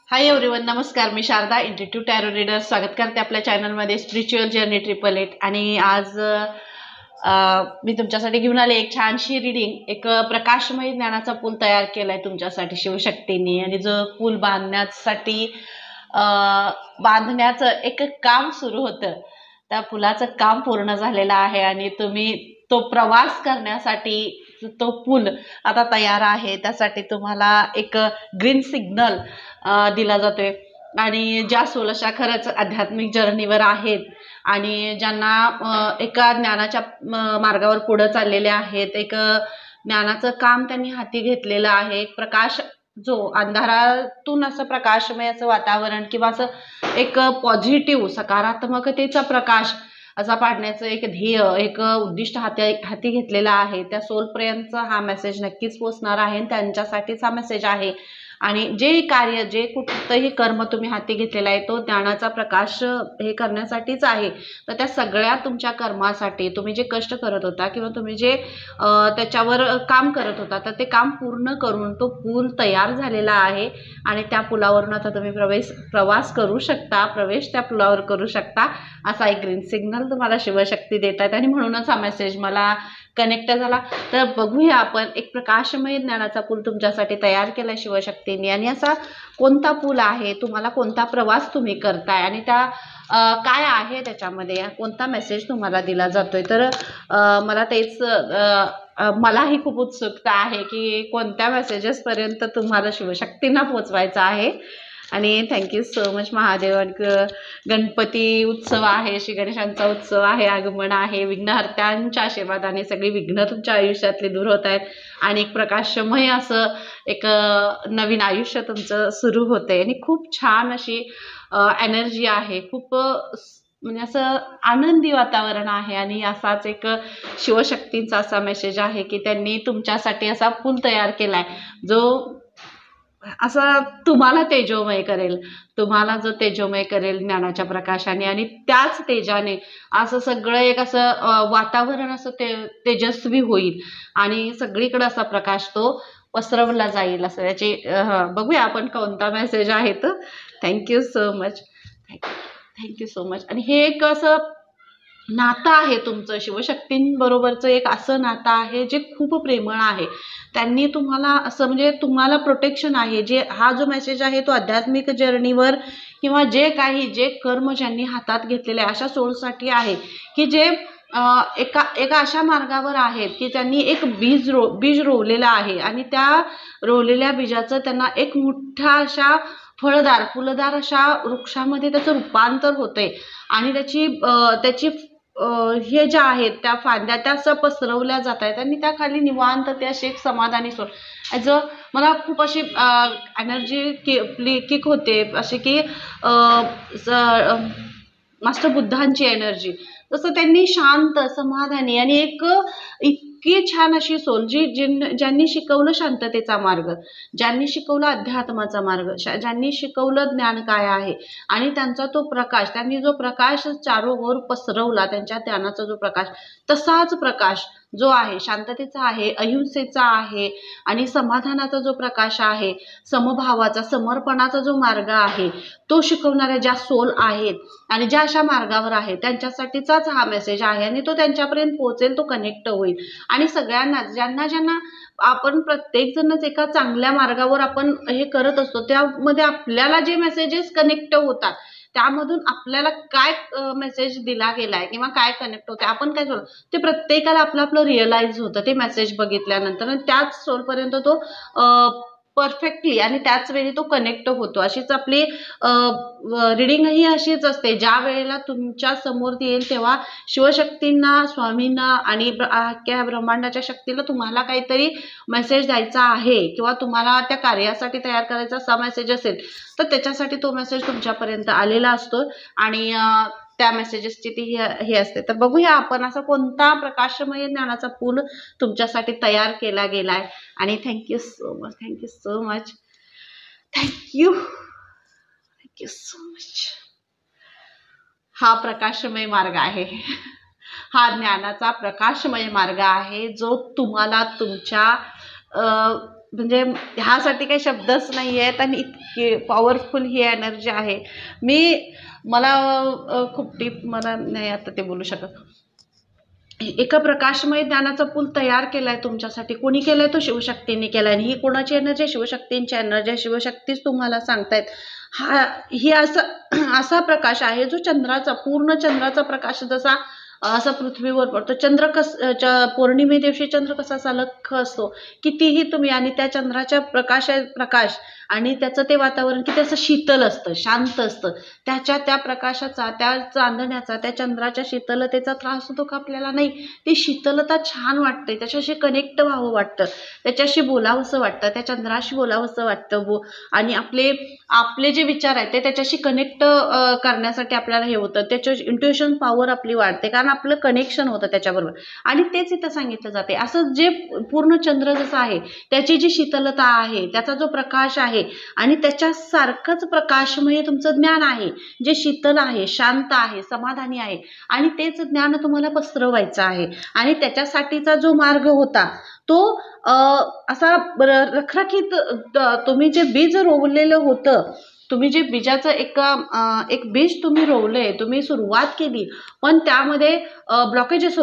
Hi everyone, नमस्कार. मी Sharda, इंट्युटिव्ह tarot reader. स्वागत करते आपल्या चॅनलमध्ये स्पिरिच्युअल जर्नी 888. आणि आज मी तुमच्यासाठी घेऊन आले एक छानशी रीडिंग. एक प्रकाशमय ज्ञानाचा पूल तयार केलाय तुमच्यासाठी शिवशक्तीने. आणि जो पूल बांधण्याचं एक काम सुरू होतं, त्या पुलाचं काम पूर्ण झालेलं आहे. आणि तुम्ही तो प्रवास करण्यासाठी तो पूल आता तयार आहे. त्यासाठी तुम्हाला एक ग्रीन सिग्नल दिला जातोय. आणि ज्या सोल अशा खरंच आध्यात्मिक जर्नीवर आहेत आणि ज्यांना एका ज्ञानाच्या मार्गावर पुढे चाललेले आहेत, एक ज्ञानाचं काम त्यांनी हाती घेतलेलं आहे. एक प्रकाश, जो अंधारातून असं प्रकाशमय असं वातावरण किंवा असं एक पॉझिटिव्ह सकारात्मकतेचा प्रकाश असा पाडण्याचं एक ध्येय, एक उद्दिष्ट हाती घेतलेला आहे. त्या सोलपर्यंत हा मेसेज नक्कीच पोहोचणार आहे. त्यांच्यासाठीच हा मेसेज आहे. आणि जे कार्य, जे कुठलंही कर्म तुम्ही हाती घेतलेला आहे, तो ज्ञानाचा प्रकाश हे करण्यासाठीच आहे. तर त्या सगळ्या तुमच्या कर्मासाठी तुम्ही जे कष्ट करत होता किंवा तुम्ही जे त्याच्यावर काम करत होता, तर ते काम पूर्ण करून तो पूल तयार झालेला आहे. आणि त्या पुलावरून आता तुम्ही प्रवास करू शकता, प्रवेश त्या पुलावर करू शकता, असा एक ग्रीन सिग्नल तुम्हाला शिवशक्ती देत आहेत. आणि म्हणूनच हा मेसेज मला कनेक्ट झाला. तर बघूया आपण, एक प्रकाशमय ज्ञानाचा पूल तुमच्यासाठी तयार केला शिवशक्तीने. आणि असा कोणता पूल आहे, तुम्हाला कोणता प्रवास तुम्ही करताय, आणि त्या काय आहे त्याच्यामध्ये, कोणता मेसेज तुम्हाला दिला जातोय. तर मला तेच मलाही खूप उत्सुकता आहे की कोणत्या मेसेजेस पर्यंत तुम्हाला शिवशक्तींना पोचवायचं आहे. आणि thank you so much Mahadev. Ganpati उत्सव आहे, श्री गणेशांचा उत्सव आहे, आगमन आहे. विघ्नहर्त्यांच्या आशीर्वादाने सगळी विघ्न तुमच्या आयुष्यातली दूर होत आहेत आणि एक प्रकाशमय असं एक नवीन आयुष्य तुमचं सुरू होतंय. आणि खूप छान अशी एनर्जी आहे, खूप म्हणजे असं आनंदी वातावरण आहे. आणि असाच एक शिवशक्तींचा असा मेसेज आहे की त्यांनी तुमच्यासाठी असा पूल तयार केलाय, जो असा तुम्हाला तेजोमय करेल, तुम्हाला जो तेजोमय करेल ज्ञानाच्या प्रकाशाने. आणि त्याच तेजाने असं सगळं एक असं वातावरण असं तेजस्वी होईल आणि सगळीकडे असा प्रकाश तो पसरवला जाईल. असं याची बघूया आपण कोणता मेसेज आहे. तर thank you so much, thank you so much. आणि हे एक असं नातं आहे तुमचं शिवशक्तींबरोबरचं, एक असं नातं आहे जे खूप प्रेमळ आहे. त्यांनी तुम्हाला असं म्हणजे तुम्हाला प्रोटेक्शन आहे. जे हा जो मेसेज आहे तो आध्यात्मिक जर्नीवर किंवा जे कर्म ज्यांनी हातात घेतलेले आहे अशा सोलसाठी आहे की जे एका अशा मार्गावर आहेत की त्यांनी एक बीज रोवलेलं आहे. आणि त्या रोवलेल्या बीजाचं त्यांना एक मोठ्या अशा फुलदार अशा वृक्षामध्ये त्याचं रूपांतर होतंय. आणि त्याची हे ज्या आहेत त्या फांद्या त्या असं पसरवल्या जात आहेत. आणि त्या खाली निवांत ते अशी एक समाधानी ॲज मला खूप अशी एनर्जी किक होते, अशी की मास्टर बुद्धांची एनर्जी. तसं त्यांनी शांत, समाधानी आणि इतकी छान अशी सोल ज्यांनी शिकवलं शांततेचा मार्ग, ज्यांनी शिकवलं अध्यात्माचा मार्ग, ज्यांनी शिकवलं ज्ञान काय आहे. आणि त्यांचा तो प्रकाश, त्यांनी जो प्रकाश चारोवर पसरवला, त्यांच्या ज्ञानाचा जो प्रकाश, तसाच प्रकाश जो आहे शांततेचा आहे, अहिंसेचा आहे आणि समाधानाचा जो प्रकाश आहे, समभावाचा, समर्पणाचा जो मार्ग आहे, तो शिकवणाऱ्या ज्या सोल आहेत आणि ज्या अशा मार्गावर आहेत त्यांच्यासाठीचाच हा मेसेज आहे. आणि तो त्यांच्यापर्यंत पोहोचेल, तो कनेक्ट होईल. आणि सगळ्यांना ज्यांना आपण प्रत्येक जणच एका चांगल्या मार्गावर आपण हे करत असतो, त्यामध्ये आपल्याला जे मेसेजेस कनेक्ट होतात त्यामधून आपल्याला काय मेसेज दिला गेलाय किंवा काय कनेक्ट होते, आपण काय करतो ते प्रत्येकाला आपलं रिअलाइज होतं ते मेसेज बघितल्यानंतर. आणि त्याच सोलपर्यंत तो परफेक्टली आणि त्याच वेळी तो कनेक्ट होतो. अशीच आपली रिडिंगही अशीच असते. ज्या वेळेला तुमच्या समोर येईल तेव्हा शिवशक्तींना, स्वामींना आणि अख्ख्या ब्रह्मांडाच्या शक्तीला तुम्हाला काहीतरी मेसेज द्यायचा आहे किंवा तुम्हाला त्या कार्यासाठी तयार करायचा असा मेसेज असेल तर त्याच्यासाठी तो मेसेज तुमच्यापर्यंत आलेला असतो. आणि त्या मेसेजेसची ती हे असते. तर बघूया आपण असा कोणता प्रकाशमय ज्ञानाचा पूल तुमच्यासाठी तयार केला गेलाय. आणि thank you so much, thank you so much, thank you so much. हा प्रकाशमय मार्ग आहे, हा ज्ञानाचा प्रकाशमय मार्ग आहे जो तुम्हाला तुमच्या म्हणजे ह्यासाठी काही शब्दच नाही आहेत आणि इतकी पॉवरफुल ही एनर्जी आहे. मला खूप डीप, मला नाही आता ते बोलू शकत. एका प्रकाशमय ज्ञानाचा पूल तयार केलाय तुमच्यासाठी. कोणी केलाय? तो शिवशक्तीने केलाय. आणि ही कोणाची एनर्जी? शिवशक्तींची एनर्जी. शिवशक्तीच तुम्हाला सांगतायत. ही असा प्रकाश आहे जो चंद्राचा, पूर्ण चंद्राचा प्रकाश जसा असा पृथ्वीवर पडतो. पौर्णिमे दिवशी चंद्र कसा लख्ख असतो, कितीही तुम्ही, आणि त्या चंद्राच्या प्रकाश आणि त्याचं ते वातावरण किती असं शीतल असतं, शांत असतं. त्या प्रकाशाचा, त्या चांदण्याचा, त्या चंद्राच्या शीतलतेचा त्रास होतो का? आपल्याला नाही. ती शीतलता छान वाटते, त्याच्याशी कनेक्ट व्हावं वाटतं, त्याच्याशी बोलावंसं वाटतं, त्या चंद्राशी बोलावंसं वाटतं. आणि आपले जे विचार आहेत ते त्याच्याशी कनेक्ट करण्यासाठी आपल्याला हे होतं. त्याच्या इंट्युशन पॉवर आपली वाढते, कारण आपलं कनेक्शन होतं त्याच्याबरोबर. आणि तेच इथं सांगितलं जाते. असं जे पूर्ण चंद्र जसं आहे, त्याची जी शीतलता आहे, त्याचा जो प्रकाश आहे, आणि त्याच्यासारखंच प्रकाशमय तुमचं ज्ञान आहे, जे शीतल आहे, शांत आहे, समाधानी आहे. आणि तेच ज्ञान तुम्हाला पसरवायचं आहे. आणि त्याच्यासाठीचा जो मार्ग होता तो असा रखरखीत, तुम्ही जे बीज रोवलेलं होतं, तुम्ही जे बीजाचं एक बीज तुम्ही रोवलंय, तुम्ही सुरुवात केली, पण त्यामध्ये ब्लॉकेजेस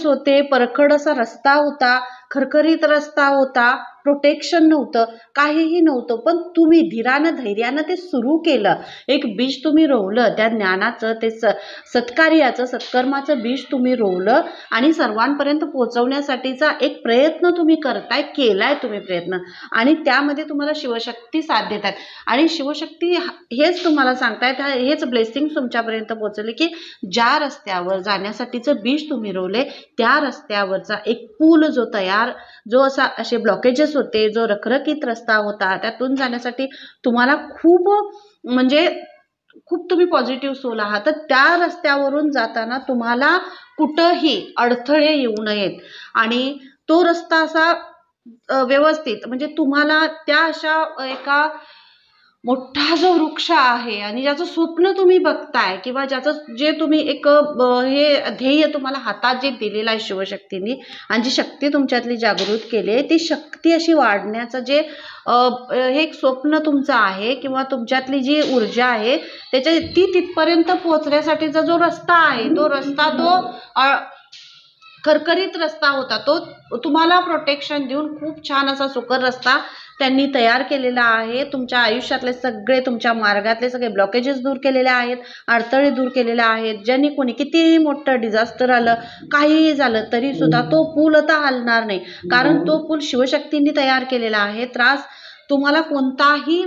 होते, परखड असा रस्ता होता, खरखरीत रस्ता होता, प्रोटेक्शन नव्हतं, काहीही नव्हतं. पण तुम्ही धीरानं, धैर्यानं ते सुरू केलं. एक बीज तुम्ही रोवलं, त्या ज्ञानाचं, ते सत्कार्याचं, सत्कर्माचं बीज तुम्ही रोवलं, आणि सर्वांपर्यंत पोहोचवण्यासाठीचा एक प्रयत्न तुम्ही केलाय तुम्ही प्रयत्न. आणि त्यामध्ये तुम्हाला शिवशक्ती साथ देतात. आणि शिवशक्ती हेच तुम्हाला सांगतायत, हेच ब्लेसिंग तुमच्यापर्यंत पोहोचले, की ज्या रस्त्यावर जाण्यासाठीचं बीज तुम्ही रोवले, त्या रस्त्यावरचा एक पूल जो असे ब्लॉकेजेस होते, जो रखरखीत रस्ता होता, त्यातून जाण्यासाठी तुम्हाला खूप तुम्ही पॉझिटिव्ह सोल आहात. तर त्या रस्त्यावरून जाताना तुम्हाला कुठंही अडथळे येऊ नयेत. आणि तो रस्ता असा व्यवस्थित, म्हणजे तुम्हाला त्या अशा एका मोठा जो वृक्ष आहे, आणि ज्याचं स्वप्न तुम्ही बघताय, किंवा ज्याचं जे तुम्ही एक हे ध्येय तुम्हाला हातात जे दिलेलं आहे शिवशक्तींनी, आणि जी शक्ती तुमच्यातली जागृत केली आहे, ती शक्ती अशी वाढण्याचं जे हे एक स्वप्न तुमचं आहे, किंवा तुमच्यातली जी ऊर्जा आहे, ती तिथपर्यंत पोहोचण्यासाठीचा जो रस्ता आहे, तो खरखरीत रस्ता होता, तो तुम्हाला प्रोटेक्शन देऊन खूप छान असा सुकर रस्ता त्यांनी तयार केलेला आहे. तुमच्या आयुष्यातले सगळे, तुमच्या मार्गातले सगळे ब्लॉकेजेस दूर केलेले आहेत, अडथळे दूर केलेले आहेत. ज्यांनी कोणी कितीही मोठं डिझास्टर आलं, काहीही झालं तरी सुद्धा तो पूल आता हलणार नाही, कारण तो पूल शिवशक्तींनी तयार केलेला आहे. त्रास तुम्हाला कोणताही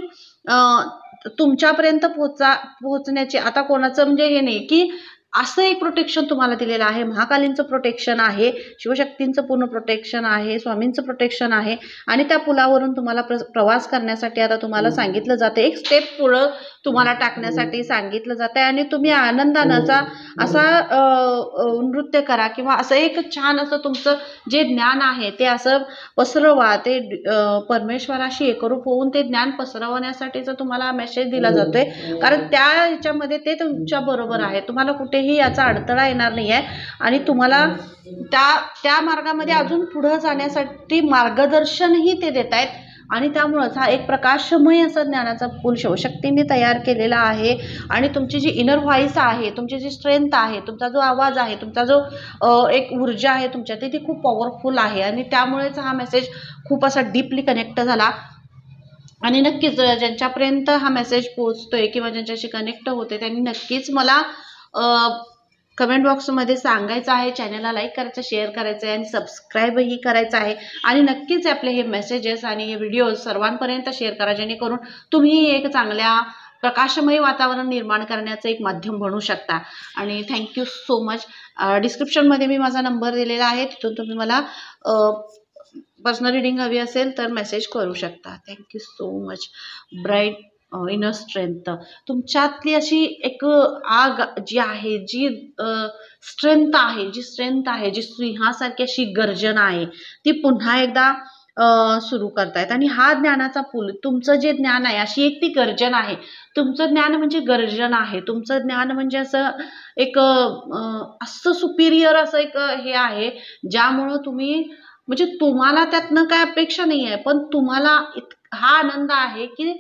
तुमच्यापर्यंत पोहोचण्याची आता कोणाचं म्हणजे हे नाही, की असं एक प्रोटेक्शन तुम्हाला दिलेलं आहे. महाकालींचं प्रोटेक्शन आहे, शिवशक्तींचं पूर्ण प्रोटेक्शन आहे, स्वामींचं प्रोटेक्शन आहे. आणि त्या पुलावरून तुम्हाला प्रवास करण्यासाठी आता तुम्हाला सांगितलं जातं, एक स्टेप पुढं तुम्हाला टाकण्यासाठी सांगितलं जातं. आणि तुम्ही आनंदानं असा नृत्य करा, किंवा असं एक छान असं तुमचं जे ज्ञान आहे ते असं पसरवा. ते परमेश्वराशी एकरूप होऊन ते ज्ञान पसरवण्यासाठीचा तुम्हाला मेसेज दिला जातोय, कारण त्या ह्याच्यामध्ये ते तुमच्या बरोबर आहे. तुम्हाला कुठेही याचा अडथळा येणार नाही आहे. आणि तुम्हाला त्या मार्गामध्ये अजून पुढे जाण्यासाठी मार्गदर्शनही ते देत आहेत. आणि त्यामुळंच हा एक प्रकाशमय असा ज्ञानाचा पूल शिवशक्तींनी तयार केलेला आहे. आणि तुमची जी इनर व्हॉइस आहे, तुमची जी स्ट्रेंथ आहे, तुमचा जो आवाज आहे, तुमचा जो एक ऊर्जा आहे तुमच्यात, ती खूप पॉवरफुल आहे. आणि त्यामुळेच हा मेसेज खूप असा डीपली कनेक्ट झाला. आणि नक्कीच ज्यांच्यापर्यंत हा मेसेज पोहोचतोय, किंवा ज्यांच्याशी कनेक्ट होते, त्यांनी नक्कीच मला कमेंट बॉक्समध्ये सांगायचं आहे. चॅनलला लाईक करायचं, शेअर करायचं आहे, आणि सबस्क्राईबही करायचं आहे. आणि नक्कीच आपले हे मेसेजेस आणि हे व्हिडिओज सर्वांपर्यंत शेअर करा, जेणेकरून तुम्ही एक चांगल्या प्रकाशमय वातावरण निर्माण करण्याचं एक माध्यम बनू शकता. आणि थँक्यू सो मच. डिस्क्रिप्शनमध्ये मी माझा नंबर दिलेला आहे, तिथून तुम्ही मला पर्सनल रीडिंग हवी असेल तर मेसेज करू शकता. Thank you so much. Bright inner strength, तुमच्यातली अशी एक आग जी आहे, जी स्ट्रेंथ आहे, जी सिंहासारखी अशी गर्जना आहे, ती पुन्हा एकदा सुरू करतायत. आणि हा ज्ञानाचा पूल, तुमचं जे ज्ञान आहे, अशी एक ती गर्जन आहे. तुमचं ज्ञान म्हणजे गर्जन आहे. तुमचं ज्ञान म्हणजे असं एक असं सुपिरियर असं एक हे आहे, ज्यामुळं तुम्ही म्हणजे तुम्हाला त्यातनं काय अपेक्षा नाही आहे, पण तुम्हाला हा आनंद आहे की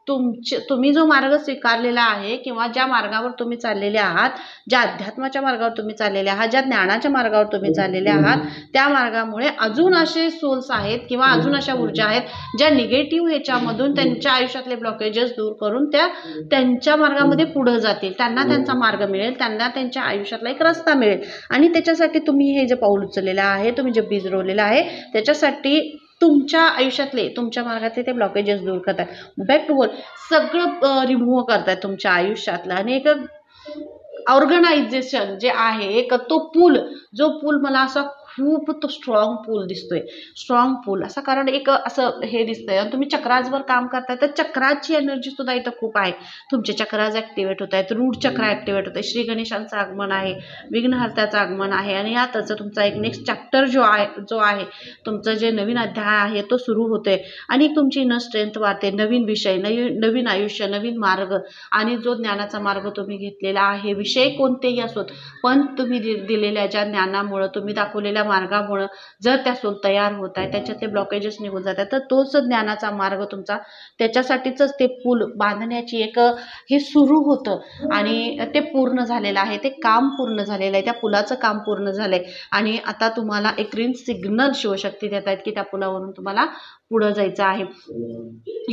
तुम्ही जो मार्ग स्वीकारलेला आहे किंवा ज्या मार्गावर तुम्ही चाललेले आहात, ज्या अध्यात्माच्या मार्गावर तुम्ही चाललेले आहात, ज्या ज्ञानाच्या मार्गावर तुम्ही चाललेले आहात, त्या मार्गामुळे अजून असे सोल्स आहेत किंवा अजून अशा ऊर्जा आहेत ज्या निगेटिव्ह ह्याच्यामधून त्यांच्या आयुष्यातले ब्लॉकेजेस दूर करून त्यांच्या मार्गामध्ये पुढे जातील, त्यांना त्यांचा मार्ग मिळेल, त्यांना त्यांच्या आयुष्यातला एक रस्ता मिळेल. आणि त्याच्यासाठी तुम्ही हे जे पाऊल उचललेलं आहे, तुम्ही जे बीज रोवलेलं आहे, त्याच्यासाठी तुमच्या आयुष्यातले तुमच्या मार्गातले ते ब्लॉकेजेस दूर करतात, बॅक टू वर्क सगळं रिमूव्ह करतात तुमच्या आयुष्यातलं. आणि एक ऑर्गनायझेशन जे आहे, एक तो पूल, जो पूल मला असा खूप तो स्ट्रॉंग पूल दिसतोय, स्ट्रॉंग पूल असा, कारण एक असं हे दिसतंय. आणि तुम्ही चक्राजवर काम करताय तर चक्राची एनर्जी सुद्धा इथं खूप आहे, तुमचे चक्राज ॲक्टिवेट होत आहेत, रूट चक्र ॲक्टिवेट होत आहे, श्री गणेशांचं आगमन आहे, विघ्नहर्त्याचं आगमन आहे. आणि यातच तुमचा एक नेक्स्ट चॅप्टर जो आहे तुमचं जे नवीन अध्याय आहे तो सुरू होतोय. आणि तुमची इनर स्ट्रेंथ वाढते, नवीन विषय, नवीन आयुष्य, नवीन मार्ग. आणि जो ज्ञानाचा मार्ग तुम्ही घेतलेला आहे, विषय कोणतेही असोत, पण तुम्ही दिलेल्या ज्या ज्ञानामुळं, तुम्ही दाखवलेल्या मार्गामुळे जर त्या सोल तयार होत आहे, त्याच्यातले ब्लॉकेजेस निघून जातात, तर तोच ज्ञानाचा मार्ग तुमचा, त्याच्यासाठीच ते पूल बांधण्याची एक हे सुरू होतं. आणि ते पूर्ण झालेलं आहे, ते काम पूर्ण झालेलं आहे, त्या पुलाचं काम पूर्ण झालंय. आणि आता तुम्हाला एक ग्रीन सिग्नल शिवशक्ती देत आहेत की त्या पुलावरून तुम्हाला पुढे जायचं आहे.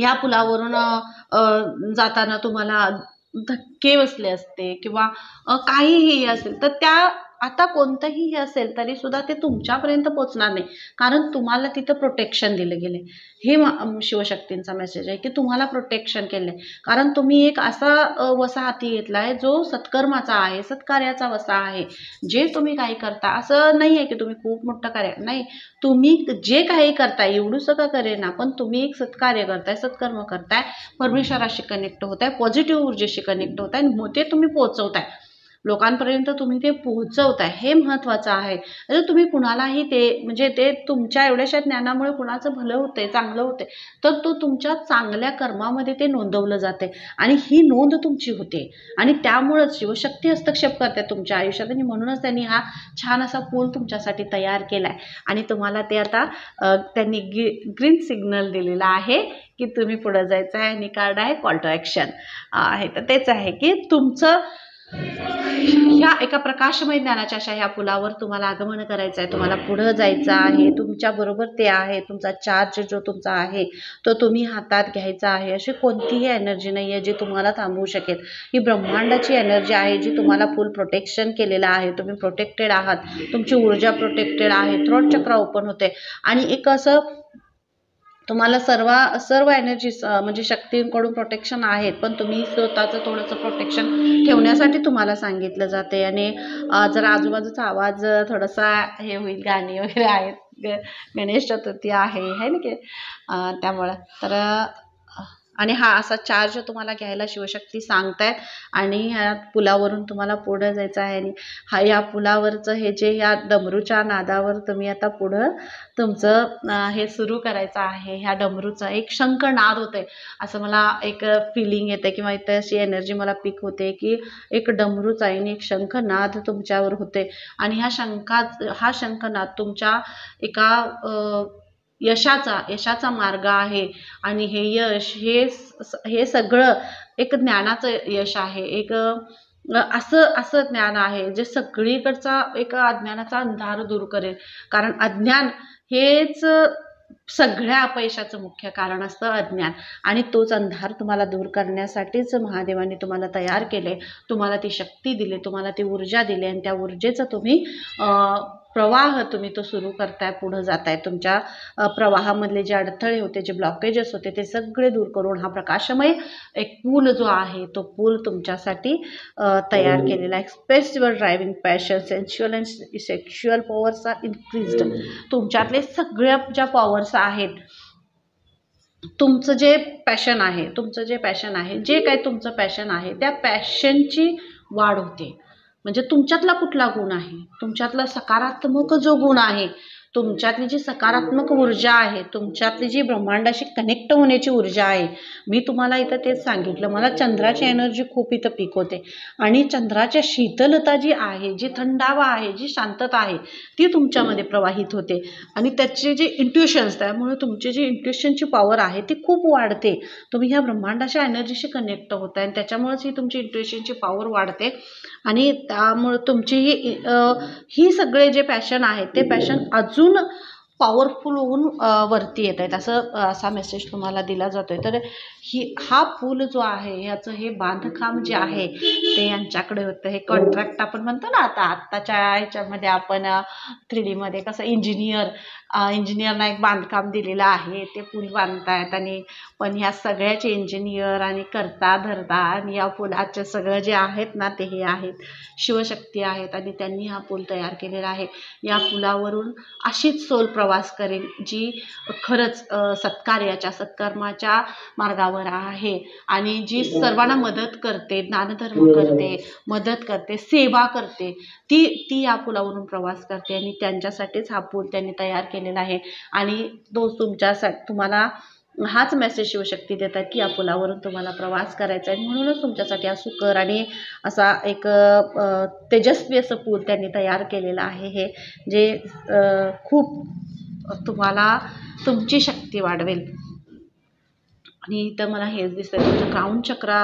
या पुलावरून जाताना तुम्हाला धक्के बसले असते किंवा काहीही असेल, तर त्या आता कोणतंही हे असेल तरी सुद्धा ते तुमच्यापर्यंत पोहोचणार नाही, कारण तुम्हाला तिथं प्रोटेक्शन दिलं गेले. हे शिवशक्तींचा मेसेज आहे की तुम्हाला प्रोटेक्शन केलंय, कारण तुम्ही एक असा वसा हाती घेतला आहे जो सत्कर्माचा आहे, सत्कार्याचा वसा आहे. जे तुम्ही काही करता असं नाही आहे की तुम्ही खूप मोठं कार्य नाही, तुम्ही जे काही करताय एवढंसं का करेना, पण तुम्ही एक सत्कार्य करताय, सत्कर्म करताय, परमेश्वराशी कनेक्ट होताय, पॉझिटिव्ह ऊर्जेशी कनेक्ट होताय, ते तुम्ही पोहोचवताय लोकांपर्यंत, तुम्ही ते पोहोचवताय, हे महत्त्वाचं आहे. जर तुम्ही कुणालाही ते म्हणजे ते तुमच्या एवढ्याशा ज्ञानामुळे कुणाचं भलं होतंय, चांगलं होतंय, तर तो तुमच्या चांगल्या कर्मामध्ये ते नोंदवलं जाते आणि ही नोंद तुमची होते. आणि त्यामुळंच शिवशक्ती हस्तक्षेप करते तुमच्या आयुष्यात. आणि म्हणूनच त्यांनी हा छान असा पूल तुमच्यासाठी तयार केलाय. आणि तुम्हाला ते आता त्यांनी ग्रीन सिग्नल दिलेला आहे की तुम्ही पुढे जायचं आहे. आणि कार्ड आहे कॉल टू ॲक्शन आहे, तर तेच आहे की तुमचं ह्या एका प्रकाशमय ज्ञानाच्या अशा ह्या पुलावर तुम्हाला आगमन करायचं आहे, तुम्हाला पुढं जायचं आहे. तुमच्याबरोबर ते आहे, तुमचा चार्ज जो तुमचा आहे तो तुम्ही हातात घ्यायचा आहे. अशी कोणतीही एनर्जी नाही आहे जी तुम्हाला थांबवू शकेल. ही ब्रह्मांडाची एनर्जी आहे जी तुम्हाला फुल प्रोटेक्शन केलेलं आहे, तुम्ही प्रोटेक्टेड आहात, तुमची ऊर्जा प्रोटेक्टेड आहे, थ्रोट चक्र ओपन होते. आणि एक असं तुम्हाला सर्व एनर्जीज म्हणजे शक्तींकडून प्रोटेक्शन आहेत, पण तुम्ही स्वतःचं थोडंसं प्रोटेक्शन ठेवण्यासाठी तुम्हाला सांगितलं जाते. आणि जरा आजूबाजूचा आवाज थोडासा हे होईल, गाणी वगैरे आहेत, गणेश चतुर्थी आहे ना की त्यामुळं तर आणि हा असा चार्ज तुम्हाला घ्यायला शिवशक्ती सांगतायत. आणि ह्या पुलावरून तुम्हाला पुढं जायचं आहे. आणि या पुलावरचं हे जे या डमरूच्या नादावर तुम्ही आता पुढं तुमचं हे सुरू करायचं आहे. ह्या डमरूचा एक शंखनाद होतंय असं मला एक फिलिंग येते किंवा इथे अशी एनर्जी मला पिक होते की एक डमरूचा आणि एक शंखनाद तुमच्यावर होते. आणि हा शंखनाद तुमच्या एका यशाचा मार्ग आहे. आणि हे यश हे सगळं एक ज्ञानाचं यश आहे, एक असं ज्ञान आहे जे सगळीकडचा एक अज्ञानाचा अंधार दूर करेल. कारण अज्ञान हेच सगळ्या अपयशाचं मुख्य कारण असतं, अज्ञान. आणि तोच अंधार तुम्हाला दूर करण्यासाठीच महादेवाने तुम्हाला तयार केले, तुम्हाला ती शक्ती दिली, तुम्हाला ती ऊर्जा दिली. आणि त्या ऊर्जेचं तुम्ही प्रवाह तुम्ही तो सुरू करताय, पुढं जाताय. तुमच्या प्रवाहामधले जे अडथळे होते, जे ब्लॉकेजेस होते, ते सगळे दूर करून हा प्रकाशमय एक पूल जो आहे तो पूल तुमच्यासाठी तयार केलेला आहे. Space your driving passion, sensual and sexual powers are increased. तुमच्यातले सगळ्या ज्या पॉवर्स आहेत, तुमचं जे पॅशन आहे, जे काही तुमचं पॅशन आहे, त्या पॅशनची वाढ होते. म्हणजे तुमच्यातला कुठला गुण आहे, तुमच्यातला सकारात्मक जो गुण आहे तुमच्यातली जी सकारात्मक ऊर्जा आहे, तुमच्यातली जी ब्रह्मांडाशी कनेक्ट होण्याची ऊर्जा आहे, मी तुम्हाला इथं तेच सांगितलं. मला चंद्राची एनर्जी खूप इथं पीक होते आणि चंद्राच्या शीतलता जी आहे, जी थंडावा आहे, जी शांतता आहे, ती तुमच्यामध्ये प्रवाहित होते आणि त्याचे जे इंट्युशन्स, त्यामुळे तुमची जी इंट्युशनची पॉवर आहे ती खूप वाढते. तुम्ही ह्या ब्रह्मांडाच्या एनर्जीशी कनेक्ट होताय आणि त्याच्यामुळेच ही तुमची इंट्युशनची पॉवर वाढते आणि त्यामुळे तुमची ही सगळे जे पॅशन आहे ते पॅशन अजून पॉवरफुल होऊन वरती येत आहेत, असा मेसेज तुम्हाला दिला जातोय. तर हा पूल जो आहे, ह्याचं हे बांधकाम जे आहे ते यांच्याकडे होतं. हे कॉन्ट्रॅक्ट आपण म्हणतो ना, आत्ताच्या ह्याच्यामध्ये आपण 3D मध्ये कसं इंजिनियरना एक बांधकाम दिलेलं आहे, ते पूल बांधतायत आणि पण ह्या सगळ्याचे इंजिनियर आणि करता धरता आणि या पुलाचे सगळं जे आहेत ना, ते हे आहेत शिवशक्ती आहेत आणि त्यांनी हा पूल तयार केलेला आहे. या पुलावरून अशीच सोल प्रवास करेल जी खरंच सत्कर्माच्या मार्गावर आहे आणि जी सर्वांना मदत करते, दानधर्म करते, मदत करते, सेवा करते, ती या पुलावरून प्रवास करते आणि त्यांच्यासाठीच हा पूल त्यांनी तयार केलेला आहे. आणि तो तुम्हाला हाच मेसेज शिवशक्ती देतात की या पुलावरून तुम्हाला प्रवास करायचा आहे, म्हणूनच तुमच्यासाठी हा सुकर आणि असा एक तेजस्वी असं पूल त्यांनी तयार केलेलं आहे, हे जे खूप तुम्हाला तुमची शक्ती वाढवेल. आणि इथं मला हेच दिसतंय, तुमचं क्राऊन चक्रा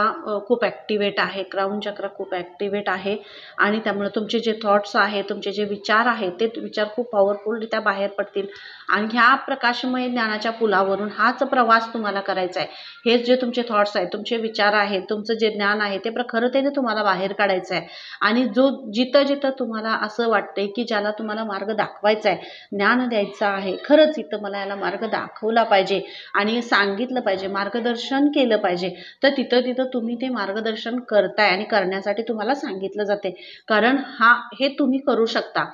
खूप ॲक्टिवेट आहे, क्राऊन चक्र खूप ॲक्टिवेट आहे आणि त्यामुळे तुमचे जे थॉट्स आहेत, तुमचे जे विचार आहेत, ते विचार खूप पॉवरफुलरित्या बाहेर पडतील आणि ह्या प्रकाशमय ज्ञानाच्या पुलावरून हाच प्रवास तुम्हाला करायचा आहे. हेच जे तुमचे थॉट्स आहेत, तुमचे विचार आहेत, तुमचं जे ज्ञान आहे, ते खरतेने तुम्हाला बाहेर काढायचं आहे आणि जिथं जिथं तुम्हाला असं वाटतंय की ज्याला तुम्हाला मार्ग दाखवायचा आहे, ज्ञान द्यायचं आहे, खरंच इथं मला याला मार्ग दाखवला पाहिजे आणि सांगितलं पाहिजे, मार्गदर्शन केलं पाहिजे, तर तिथं तुम्ही ते मार्गदर्शन करताय आणि करण्यासाठी तुम्हाला सांगितलं जाते. कारण हे तुम्ही करू शकता.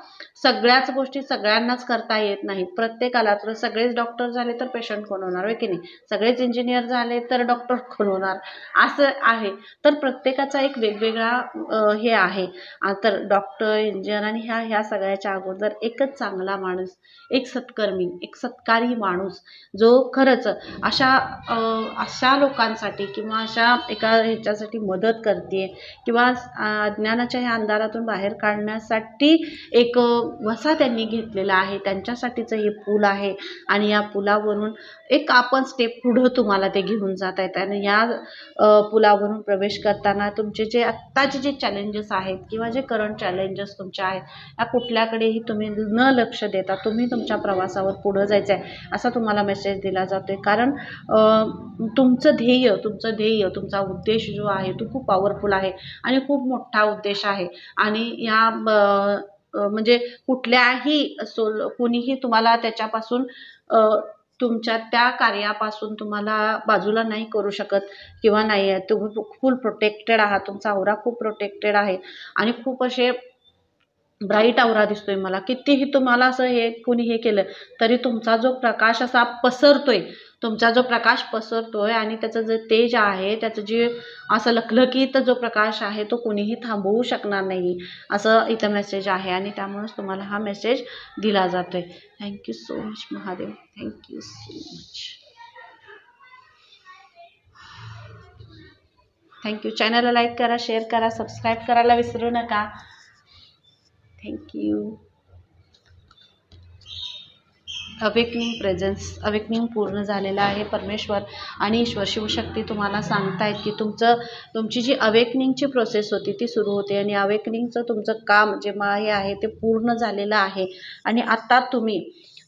सगळ्याच गोष्टी सगळ्यांनाच करता येत नाहीत. प्रत्येकाला, तर सगळेच डॉक्टर झाले तर पेशंट कोण होणार, होय की नाही? सगळेच इंजिनियर झाले तर डॉक्टर कोण होणार, असं आहे. तर प्रत्येकाचा एक वेगवेगळा हे आहे. तर डॉक्टर, इंजिनियर आणि ह्या सगळ्याच्या अगोदर एकच चांगला माणूस, एक सत्कर्मी, एक सत्कारी माणूस जो खरंच अशा लोकांसाठी किंवा अशा एका ह्याच्यासाठी मदत करते किंवा अज्ञानाच्या ह्या अंधारातून बाहेर काढण्यासाठी एक वसा त्यांनी घेतलेला आहे, त्यांच्यासाठीचं हे पूल आहे. आणि या पुलावरून एक आपण स्टेप पुढं तुम्हाला ते घेऊन जात आहेत आणि या पुलावरून प्रवेश करताना तुमचे जे आत्ताचे जे चॅलेंजेस आहेत किंवा जे करंट चॅलेंजेस तुमचे आहेत, या कुठल्याकडेही तुम्ही न लक्ष देता तुम्ही तुमच्या प्रवासावर पुढं जायचं आहे, असा तुम्हाला मेसेज दिला जातोय. कारण तुमचं ध्येय, तुमचा उद्देश जो आहे तो खूप पॉवरफुल आहे आणि खूप मोठा उद्देश आहे आणि या म्हणजे कुठल्याही कुणीही तुम्हाला त्याच्यापासून तुमच्या त्या कार्यापासून तुम्हाला बाजूला नाही करू शकत किंवा नाही आहे. तुम्ही फुल प्रोटेक्टेड आहात, तुमचा औरा खूप प्रोटेक्टेड आहे आणि खूप असे ब्राईट औरा दिसतोय मला. कितीही तुम्हाला असं कोणी हे केलं तरी तुमचा जो प्रकाश असा पसरतोय, तुमचा जो प्रकाश पसरतोय आणि त्याचं जे तेज आहे, त्याचं जे असं लखलखीत जो प्रकाश आहे तो कोणीही थांबवू शकणार नाही, असं इथं मेसेज आहे आणि त्यामुळेच तुम्हाला हा मेसेज दिला जातोय. Thank you so much Mahadev, thank you so much. Thank you. चॅनलला लाईक करा, शेअर करा, सबस्क्राईब करायला विसरू नका. थँक्यू. अवेकनिंग प्रेझेन्स, अवेकनिंग पूर्ण झालेलं आहे. परमेश्वर आणि ईश्वर शिवशक्ती तुम्हाला सांगतायत की तुमची जी अवेकनिंगची प्रोसेस होती ती सुरू होते आणि अवेकनिंगचं तुमचं काम जे हे आहे ते पूर्ण झालेलं आहे आणि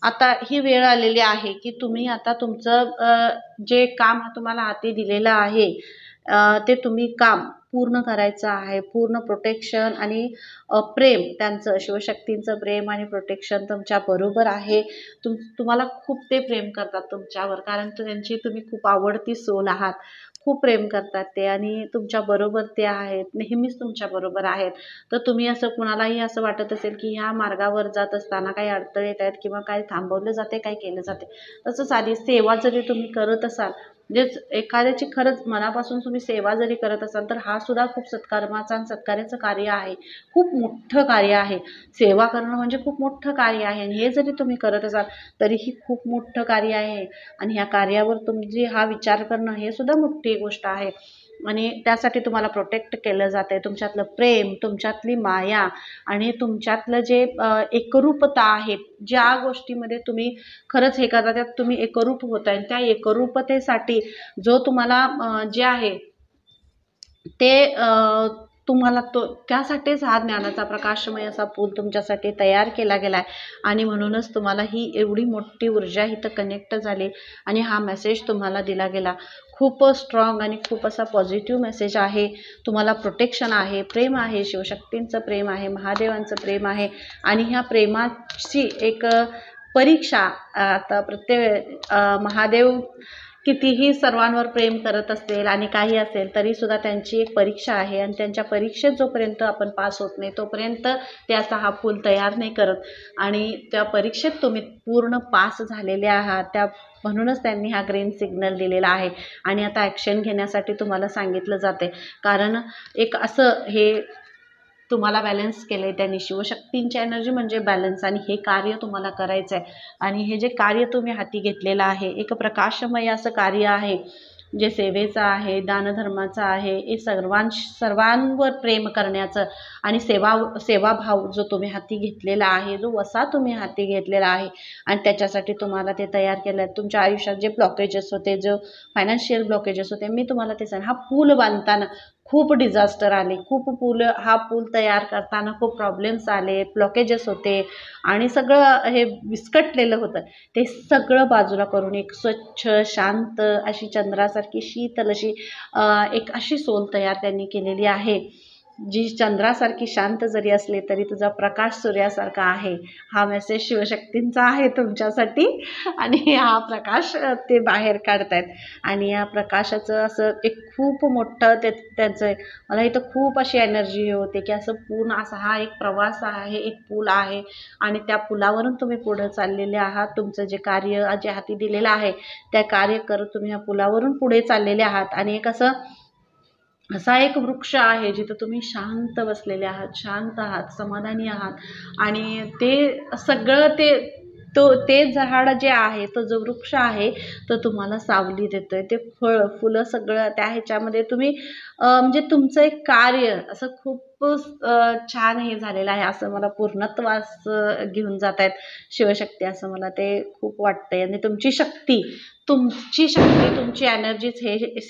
आता ही वेळ आलेली आहे की तुम्ही आता तुमचं जे काम तुम्हाला हाती दिलेलं आहे ते तुम्ही काम पूर्ण करायचं आहे. पूर्ण प्रोटेक्शन आणि प्रेम, त्यांचं शिवशक्तींचं प्रेम आणि प्रोटेक्शन तुमच्या बरोबर आहे. तुम्हाला खूप ते प्रेम करतात तुमच्यावर, कारण त्यांची तुम्ही खूप आवडती सोल आहात. खूप प्रेम करतात ते आणि तुमच्या बरोबर ते आहेत, नेहमीच तुमच्या बरोबर आहेत. तर तुम्ही असं कुणालाही असं वाटत असेल की ह्या मार्गावर जात असताना काही अडथळे येत आहेत किंवा काही थांबवलं जाते, काही केलं जाते, तसंच आधी सेवा जरी तुम्ही करत असाल म्हणजेच एखाद्याची खरंच मनापासून तुम्ही सेवा जरी करत असाल तर हा सुद्धा खूप सत्कर्माचा आणि सत्कार्याचं कार्य आहे, खूप मोठं कार्य आहे. सेवा करणं म्हणजे खूप मोठं कार्य आहे आणि हे जरी तुम्ही करत असाल तरीही खूप मोठं कार्य आहे. आणि ह्या कार्यावर तुम्ही हा विचार करणं हे सुद्धा मोठी गोष्ट आहे. आणि त्यासाठी तुम्हाला प्रोटेक्ट केलं जाते. तुमच्यातलं प्रेम, तुमच्यातली माया आणि तुमच्यातलं जे एकरूपता आहे, ज्या गोष्टीमध्ये तुम्ही खरंच हे करता त्यात तुम्ही एकरूप होताय, त्या एकरूपतेसाठी जो तुम्हाला जे आहे ते तुम्हाला तो त्यासाठीच हा ज्ञानाचा प्रकाशमय असा पूल तुमच्यासाठी तयार केला गेला आहे. आणि म्हणूनच तुम्हाला ही एवढी मोठी ऊर्जा इथं कनेक्ट झाली आणि हा मेसेज तुम्हाला दिला गेला. खूप स्ट्रॉंग आणि खूप असा पॉझिटिव्ह मेसेज आहे. तुम्हाला प्रोटेक्शन आहे, प्रेम आहे, शिवशक्तींचं प्रेम आहे, महादेवांचं प्रेम आहे. आणि ह्या प्रेमाची एक परीक्षा आता प्रत्येक महादेव कितीही सर्वांवर प्रेम करत असेल आणि काही असेल तरी सुद्धा त्यांची एक परीक्षा आहे आणि त्यांच्या परीक्षेत जोपर्यंत आपण पास होत नाही तोपर्यंत ते असा हा पूल तयार नाही करत. आणि त्या परीक्षेत तुम्ही पूर्ण पास झालेले आहात, त्या म्हणूनच त्यांनी हा ग्रीन सिग्नल दिलेला आहे. आणि आता ॲक्शन घेण्यासाठी तुम्हाला सांगितलं जाते, कारण एक असं हे तुम्हाला बॅलन्स केलं आहे त्यांनी. शिवशक्तींची एनर्जी म्हणजे बॅलन्स आणि हे कार्य तुम्हाला करायचं आहे. आणि हे जे कार्य तुम्ही हाती घेतलेलं आहे एक प्रकाशमय असं कार्य आहे, जे सेवेचं आहे, दानधर्माचं आहे, हे सर्वांवर प्रेम करण्याचं आणि सेवाभाव जो तुम्ही हाती घेतलेला आहे, जो वसा तुम्ही हाती घेतलेला आहे आणि त्याच्यासाठी तुम्हाला ते तयार केलं आहे. तुमच्या आयुष्यात जे ब्लॉकेजेस होते, जो फायनान्शियल ब्लॉकेजेस होते, मी तुम्हाला ते सांग, हा पूल बांधताना खूप डिझास्टर आले, हा पूल तयार करताना खूप प्रॉब्लेम्स आले, ब्लॉकेजेस होते आणि सगळं हे विस्कटलेलं होतं. ते सगळं बाजूला करून एक स्वच्छ शांत अशी चंद्रासारखी शीतल अशी एक अशी सोल तयार त्यांनी केलेली आहे, जी चंद्रासारखी शांत जरी असली तरी तुझा प्रकाश सूर्यासारखा आहे. हा मेसेज शिवशक्तींचा आहे तुमच्यासाठी आणि हा प्रकाश ते बाहेर काढतायत. आणि या प्रकाशाचं असं एक खूप मोठं त्यांचं मला इथं खूप अशी एनर्जी होते की असं पूर्ण असा हा एक प्रवास आहे, एक पूल आहे आणि त्या पुलावरून तुम्ही पुढे चाललेले आहात. तुमचं जे कार्य जे हाती दिलेलं आहे त्या कार्य करत तुम्ही या पुलावरून पुढे चाललेले आहात. आणि एक असा एक वृक्ष आहे जिथं तुम्ही शांत बसलेले आहात, शांत आहात, समाधानी आहात. आणि ते सगळं ते झाड जे आहे, तो जो वृक्ष आहे तो तुम्हाला सावली देतोय. ते फुलं सगळं त्या ह्याच्यामध्ये तुम्ही म्हणजे तुमचं एक कार्य असं खूप छान हे झालेलं आहे, असं मला पूर्णत्वास घेऊन जात आहेत शिवशक्ती, असं मला ते खूप वाटतंय. आणि तुमची शक्ती, तुमची एनर्जीच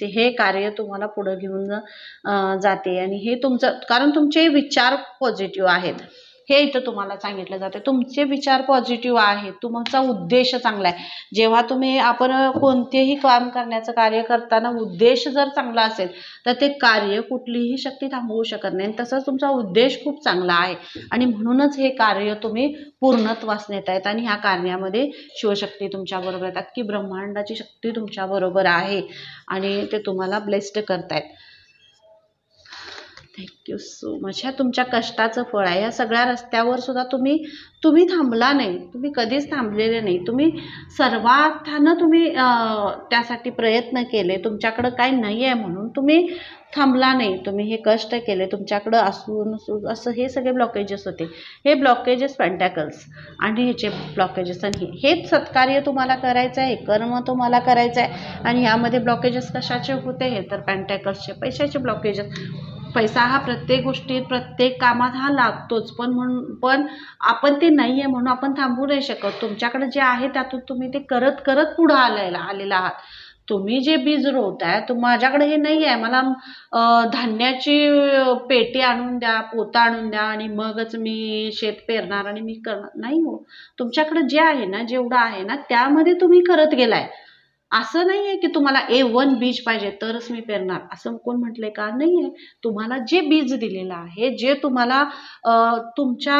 हे कार्य तुम्हाला पुढं घेऊन जाते. आणि हे तुमचं, कारण तुमचे विचार पॉझिटिव्ह आहेत, हे इथं तुम्हाला सांगितलं जातं. तुमचे विचार पॉझिटिव्ह आहेत, तुमचा उद्देश चांगला आहे. जेव्हा आपण कोणतेही काम करण्याचं कार्य करताना उद्देश जर चांगला असेल तर ते कार्य कुठलीही शक्ती थांबवू शकत नाही. तसंच तुमचा उद्देश खूप चांगला आहे आणि म्हणूनच हे कार्य तुम्ही पूर्णत्वास नेत आहेत. आणि ह्या कार्यामध्ये शिवशक्ती तुमच्याबरोबर आहेत, अख्खी ब्रह्मांडाची शक्ती तुमच्याबरोबर आहे आणि ते तुम्हाला ब्लेस्ड करतायत. Thank you so much. ह्या तुमच्या कष्टाचं फळ आहे. या सगळ्या रस्त्यावर सुद्धा तुम्ही थांबला नाही, तुम्ही कधीच थांबलेले नाही. तुम्ही सर्वार्थानं तुम्ही त्यासाठी प्रयत्न केले. तुमच्याकडं काही नाही आहे म्हणून तुम्ही थांबला नाही, तुम्ही हे कष्ट केले. तुमच्याकडं असून असं हे सगळे ब्लॉकेजेस होते, हे ब्लॉकेजेस पेंटॅकल्स आणि ह्याचे ब्लॉकेजेस, आणि हेच सत्कार्य तुम्हाला करायचं आहे, कर्म तुम्हाला करायचं आहे. आणि यामध्ये ब्लॉकेजेस कशाचे होते, हे तर पेंटॅकल्सचे, पैशाचे ब्लॉकेजेस. पैसा हा प्रत्येक गोष्टीत, प्रत्येक कामात हा लागतोच, पण आपण ते नाही आहे म्हणून आपण थांबू नाही शकत. तुमच्याकडे जे आहे त्यातून तुम्ही ते करत करत पुढं आलेला आहात. तुम्ही जे बीज रोवताय, माझ्याकडे हे नाही आहे, मला धान्याची पेटी आणून द्या, पोतं आणून द्या आणि मगच मी शेत पेरणार आणि मी करणार, नाही हो. तुमच्याकडे जे आहे ना, जेवढं आहे ना त्यामध्ये तुम्ही करत गेलाय. असं नाही आहे की तुम्हाला A1 बीज पाहिजे तरच मी पेरणार, असं कोण म्हटलंय का? नाही आहे. तुम्हाला जे बीज दिलेलं आहे, जे तुम्हाला तुमच्या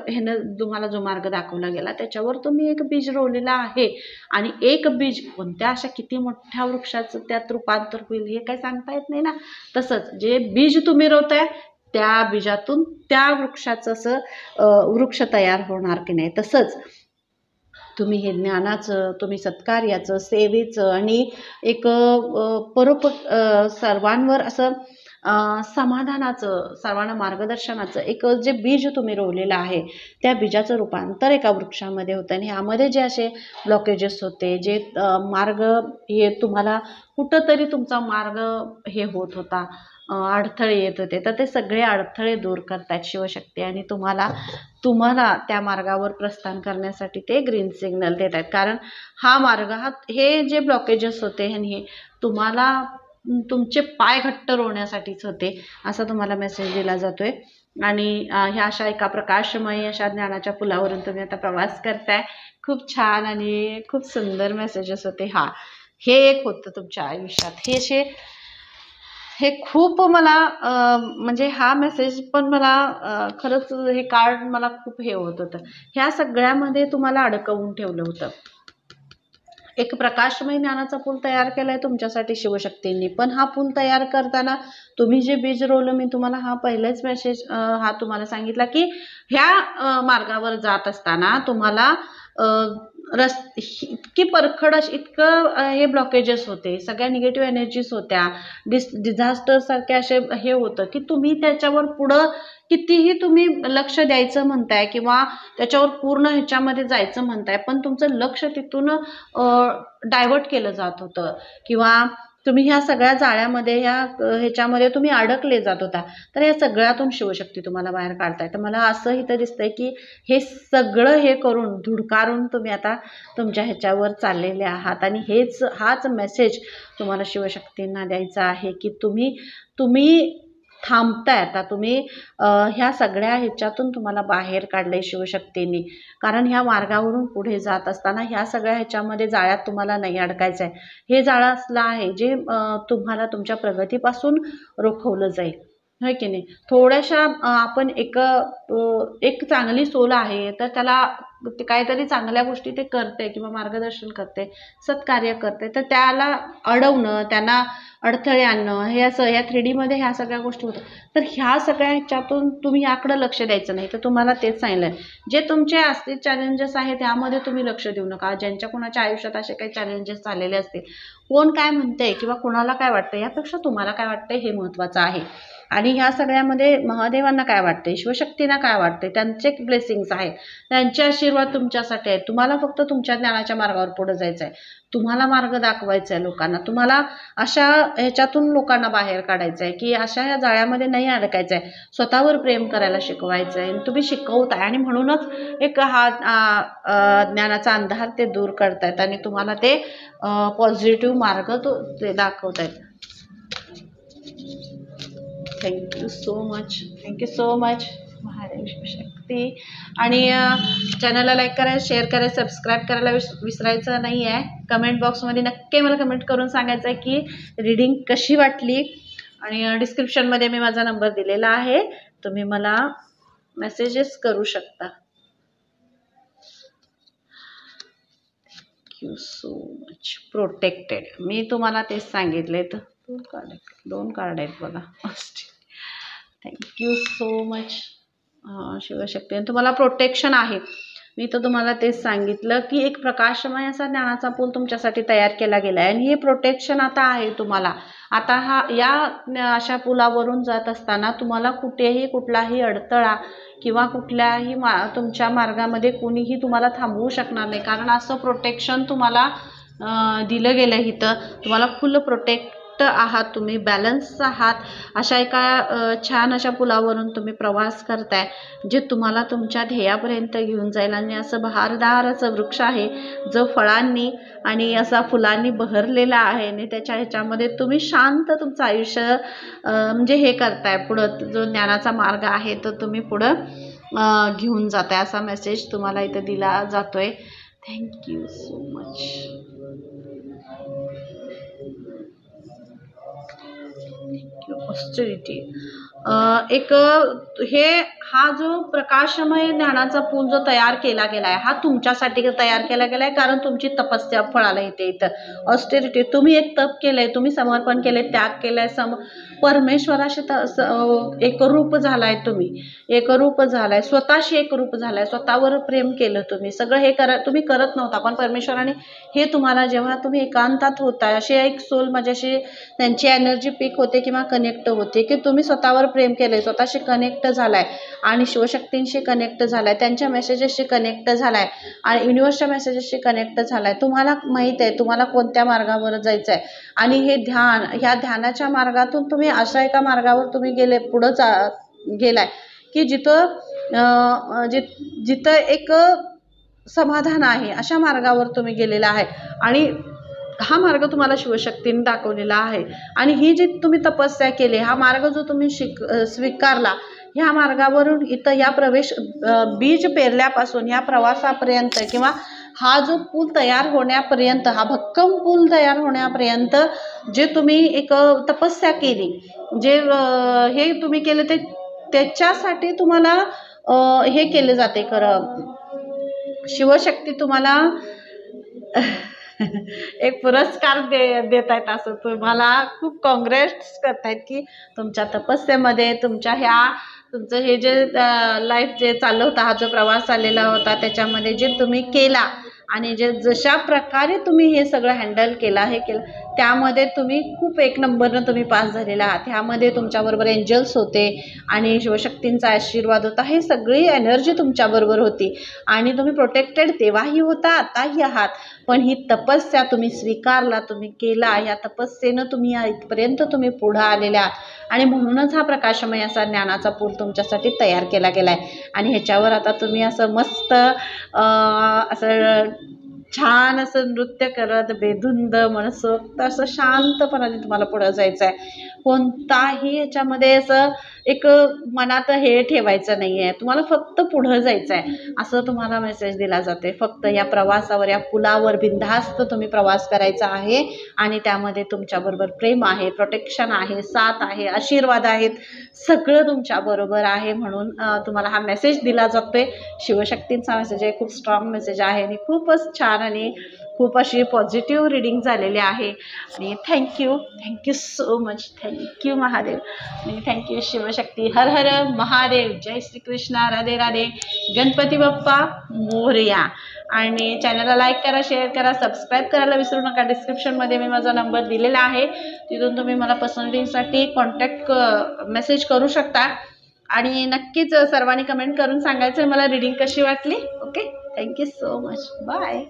ह्यानं तुम्हाला जो मार्ग दाखवला गेला त्याच्यावर तुम्ही एक बीज रोवलेलं आहे. आणि एक बीज कोणत्या अशा किती मोठ्या वृक्षाचं त्यात रूपांतर होईल हे काही सांगता येत नाही ना. तसंच जे बीज तुम्ही रोवताय त्या बीजातून त्या वृक्षाचं असं वृक्ष तयार होणार की नाही. तसंच तुम्ही हे ज्ञानाचं, तुम्ही सत्कार्याचं, सेवेचं आणि एक सर्वांवर असं समाधानाचं, सर्वांना मार्गदर्शनाचं एक जे बीज तुम्ही रोवलेलं आहे, त्या बीजाचं रूपांतर एका वृक्षामध्ये होतं. आणि ह्यामध्ये जे असे ब्लॉकेजेस होते, जे मार्ग हे तुम्हाला कुठंतरी तुमचा मार्ग हे होत होता, अडथळे येत होते, तर ते सगळे अडथळे दूर करतायत शिवशक्ती आणि तुम्हाला त्या मार्गावर प्रस्थान करण्यासाठी ते ग्रीन सिग्नल देत आहेत. कारण हा मार्ग हे जे ब्लॉकेजेस होते हे तुम्हाला तुमचे पाय घट्ट रोवण्यासाठीच होते, असा तुम्हाला मेसेज दिला जातोय. आणि ह्या अशा एका प्रकाशमय अशा ज्ञानाच्या पुलावरून तुम्ही आता प्रवास करताय. खूप छान आणि खूप सुंदर मेसेजेस होते. हे एक होतं तुमच्या आयुष्यात. हे खूप मला म्हणजे हा मेसेज पण मला खरंच हे कार्ड मला खूप हे होत होतं. ह्या सगळ्यामध्ये तुम्हाला अडकवून ठेवलं होतं. एक प्रकाशमय ज्ञानाचा पूल तयार केलाय तुमच्यासाठी शिवशक्तींनी. पण हा पूल तयार करताना तुम्ही जे बीज रोवलं, मी तुम्हाला हा पहिलेच मेसेज तुम्हाला सांगितला की ह्या मार्गावर जात असताना तुम्हाला इतकी परखड इतकं हे ब्लॉकेजेस होते, सगळ्या निगेटिव्ह एनर्जीज होत्या, डिझास्टर सारखे असे हे होतं की तुम्ही त्याच्यावर पुढं कितीही तुम्ही लक्ष द्यायचं म्हणताय किंवा त्याच्यावर पूर्ण ह्याच्यामध्ये जायचं म्हणताय, पण तुमचं लक्ष तिथून डायव्हर्ट केलं जात होतं किंवा तुम्ही ह्या सगळ्या जाळ्यामध्ये ह्याच्यामध्ये तुम्ही अडकले जात होता. तर या सगळ्यातून शिवशक्ती तुम्हाला बाहेर काढताय. तर मला असं इथं दिसतंय की हे सगळं हे करून धुडकारून तुम्ही आता तुमच्या ह्याच्यावर चाललेले आहात आणि हाच मेसेज तुम्हाला शिवशक्तींना द्यायचा आहे की तुम्ही थांबताय आता. तुम्ही ह्या सगळ्या ह्याच्यातून तुम्हाला बाहेर काढलंय शिवशक्तींनी. कारण ह्या मार्गावरून पुढे जात असताना ह्या सगळ्या ह्याच्यामध्ये जाळ्यात तुम्हाला नाही अडकायचं आहे. हे जाळं असलं आहे जे तुम्हाला तुमच्या प्रगतीपासून रोखवलं जाईल, होय की नाही. थोड्याशा आपण एक चांगली सोल आहे तर त्याला काहीतरी चांगल्या गोष्टी ते करते किंवा मार्गदर्शन करते, सत्कार्य करते, तर त्याला अडवणं, त्यांना अडथळे आणणं, हे असं या 3D मध्ये ह्या सगळ्या गोष्टी होतात. तर ह्या सगळ्या ह्याच्यातून तुम्ही याकडे लक्ष द्यायचं नाही. तर तुम्हाला तेच सांगितलंय, जे तुमचे असतील चॅलेंजेस आहेत त्यामध्ये तुम्ही लक्ष देऊ नका. ज्यांच्या कोणाच्या आयुष्यात असे काही चॅलेंजेस आलेले असतील, कोण काय म्हणतंय किंवा कोणाला काय वाटतंय यापेक्षा तुम्हाला काय वाटतंय हे महत्त्वाचं आहे. आणि ह्या सगळ्यामध्ये महादेवांना काय वाटतंय, शिवशक्तींना काय वाटतंय, त्यांचे ब्लेसिंग्स आहेत, त्यांचे आशीर्वाद तुमच्यासाठी आहेत. तुम्हाला फक्त तुमच्या ज्ञानाच्या मार्गावर पुढे जायचं आहे. तुम्हाला मार्ग दाखवायचा आहे लोकांना. तुम्हाला अशा ह्याच्यातून लोकांना बाहेर काढायचं आहे की अशा ह्या जाळ्यामध्ये नाही अडकायचं आहे. स्वतःवर प्रेम करायला शिकवायचं आहे. तुम्ही शिकवताय आणि म्हणूनच एक हा ज्ञानाचा अंधार ते दूर करतायत आणि तुम्हाला ते पॉझिटिव्ह मार्ग ते दाखवतायत. Thank you so much Mahadev Shivshakti. आणि चॅनलला लाईक करायला, शेअर करायला, सबस्क्राईब करायला विसरायचं नाही आहे. कमेंट बॉक्समध्ये नक्की मला कमेंट करून सांगायचं आहे की रीडिंग कशी वाटली. आणि डिस्क्रिप्शनमध्ये मी माझा नंबर दिलेला आहे, तुम्ही मला मेसेजेस करू शकता. Thank you so much. प्रोटेक्टेड, मी तुम्हाला तेच सांगितले. तर दोन कार्ड आहेत बघा. Thank you so much Shivshakti. तुम्हाला प्रोटेक्शन आहे. मी तर तुम्हाला तेच सांगितलं की एक प्रकाशमय असा ज्ञानाचा पूल तुमच्यासाठी तयार केला गेला आहे आणि हे प्रोटेक्शन आता आहे तुम्हाला. आता या अशा पुलावरून जात असताना तुम्हाला कुठलाही अडथळा किंवा कुठल्याही तुमच्या मार्गामध्ये कोणीही तुम्हाला थांबवू शकणार नाही. कारण असं प्रोटेक्शन तुम्हाला दिलं गेलं इथं. तुम्हाला फुल प्रोटेक्ट आहात, तुम्ही बॅलन्स आहात. अशा एका छान अशा पुलावरून तुम्ही प्रवास करताय जे तुम्हाला तुमच्या ध्येयापर्यंत घेऊन जाईल. आणि असं बहारदार असं वृक्ष आहे जो फळांनी आणि असा फुलांनी बहरलेला आहे आणि त्याच्या ह्याच्यामध्ये तुम्ही शांत तुमचं आयुष्य म्हणजे हे करताय. पुढं जो ज्ञानाचा मार्ग आहे तो तुम्ही पुढं घेऊन जाताय, असा मेसेज तुम्हाला इथं दिला जातोय. Thank you so much. ऑस्टेरिटी. एक हे हा जो प्रकाशमय ज्ञानाचा पूल जो तयार केला गेला आहे हा तुमच्यासाठी तयार केला गेला आहे, कारण तुमची तपस्या फळाला येते. इथं ऑस्टेरिटी, तुम्ही एक तप केलंय, तुम्ही समर्पण केलंय, त्याग केलाय, परमेश्वराशी एकरूप झालाय, तुम्ही एकरूप झालाय, स्वतःशी एकरूप झालाय, स्वतःवर प्रेम केलं तुम्ही. सगळं हे तुम्ही करत नव्हता, पण परमेश्वराने हे तुम्हाला, जेव्हा तुम्ही एकांतात होताय, अशी एक सोल माझ्याशी त्यांची एनर्जी पीक होते किंवा कनेक्ट होते की तुम्ही स्वतःवर प्रेम केलंय, स्वतःशी कनेक्ट झालाय आणि शिवशक्तींशी कनेक्ट झालाय, त्यांच्या मेसेजेसशी कनेक्ट झालाय आणि युनिव्हर्सच्या मेसेजेसशी कनेक्ट झालाय. तुम्हाला माहित आहे तुम्हाला कोणत्या मार्गावर जायचं आहे आणि हे ध्यान, ह्या ध्यानाच्या मार्गातून तुम्ही अशा एका मार्गावर तुम्ही गेलाय की जिथं एक समाधान आहे, अशा मार्गावर तुम्ही गेलेला आहे आणि हा मार्ग तुम्हाला शिवशक्तीने दाखवलेला आहे. आणि ही जी तुम्ही तपस्या केली, हा मार्ग जो तुम्ही स्वीकारला, ह्या मार्गावरून इथं या बीज पेरल्यापासून ह्या प्रवासापर्यंत किंवा हा जो पूल तयार होण्यापर्यंत, हा भक्कम पूल तयार होण्यापर्यंत जे तुम्ही एक तपस्या केली, जे हे तुम्ही केले, त्याच्यासाठी तुम्हाला हे केले जाते. खरं शिवशक्ती तुम्हाला एक पुरस्कार देत आहेत, असं तुम्हाला खूप काँग्रेट्स करतायत की तुमच्या तपस्येमध्ये, तुमचं हे जे लाईफ जे चाललं होतं, हा जो प्रवास चाललेला होता, त्याच्यामध्ये जे तुम्ही केला आणि जशा प्रकारे तुम्ही हे सगळं हँडल केला, त्यामध्ये तुम्ही खूप एक नंबरनं तुम्ही पास झालेला आहात. ह्यामध्ये तुमच्याबरोबर एंजल्स होते आणि शिवशक्तींचा आशीर्वाद होता, हे सगळी एनर्जी तुमच्याबरोबर होती आणि तुम्ही प्रोटेक्टेड तेव्हाही होता, आताही आहात. पण ही तपस्या तुम्ही स्वीकारला, तुम्ही केला, या तपस्येनं तुम्ही इथपर्यंत तुम्ही पुढं आलेल्या आहात आणि म्हणूनच हा प्रकाशमय असा ज्ञानाचा पूल तुमच्यासाठी तयार केला गेला आहे. आणि ह्याच्यावर आता तुम्ही असं मस्त असं छान असं नृत्य करत, बेधुंद, मनसोक्त असं शांतपणाने तुम्हाला पुढं जायचं आहे. कोणताही याच्यामध्ये असं एक मनात हे ठेवायचं नाही आहे, तुम्हाला फक्त पुढं जायचं आहे असं तुम्हाला मेसेज दिला जाते. फक्त या प्रवासावर, या पुलावर बिनधास्त तुम्ही प्रवास करायचा आहे आणि त्यामध्ये तुमच्याबरोबर प्रेम आहे, प्रोटेक्शन आहे, साथ आहे, आशीर्वाद आहेत, सगळं तुमच्याबरोबर आहे. म्हणून तुम्हाला हा मेसेज दिला जातोय. शिवशक्तींचा मेसेज आहे, खूप स्ट्रॉंग मेसेज आहे आणि खूपच छान आणि खूप अशी पॉझिटिव्ह रिडिंग झालेली आहे. आणि thank you so much. Thank you Mahadev आणि थँक्यू शिवशक्ती. हर हर महादेव. जय श्रीकृष्ण. राधे राधे. गणपती बाप्पा मोरया. आणि चॅनलला लाईक करा, शेअर करा, सबस्क्राईब करायला विसरू नका. डिस्क्रिप्शनमध्ये मी माझा नंबर दिलेला आहे, तिथून तुम्ही मला पर्सनलीसाठी कॉन्टॅक्ट मेसेज करू शकता. आणि नक्कीच सर्वांनी कमेंट करून सांगायचं मला रिडिंग कशी वाटली. Okay, thank you so much. Bye.